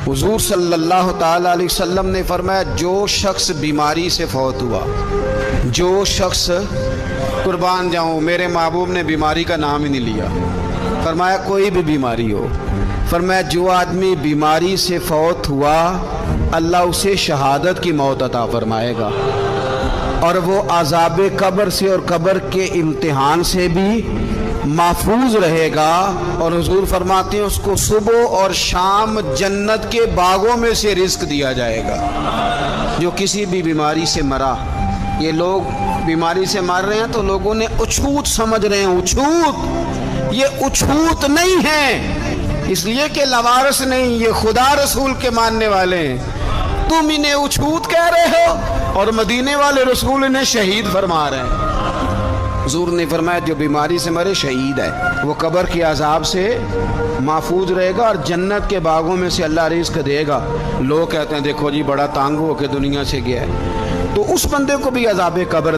हुजूर सल्लल्लाहु ताला अलैहि वसल्लम ने फरमाया, जो शख्स बीमारी से फौत हुआ, जो शख्स, कुर्बान जाऊँ मेरे महबूब ने बीमारी का नाम ही नहीं लिया, फरमाया कोई भी बीमारी हो, फरमाया जो आदमी बीमारी से फौत हुआ अल्लाह उसे शहादत की मौत अता फरमाएगा और वो अज़ाब कब्र से और कब्र के इम्तिहान से भी महफूज रहेगा। और हुजूर फरमाते हैं उसको सुबह और शाम जन्नत के बागों में से रिस्क दिया जाएगा। जो किसी भी बीमारी से मरा, ये लोग बीमारी से मर रहे हैं तो लोगों ने अछूत समझ रहे हैं, अछूत, ये अछूत नहीं है, इसलिए कि लवारस नहीं, ये खुदा रसूल के मानने वाले हैं। तुम इन्हें अछूत कह रहे हो और मदीने वाले रसूल इन्हें शहीद फरमा रहे हैं। हुजूर ने फरमाया जो बीमारी से मरे शहीद है, वो कब्र के अजाब से महफूज रहेगा और जन्नत के बागों में से अल्लाह रिज़्क देगा। लोग कहते हैं देखो जी बड़ा तंग होकर दुनिया से गया है, तो उस बंदे को भी अजाब कब्र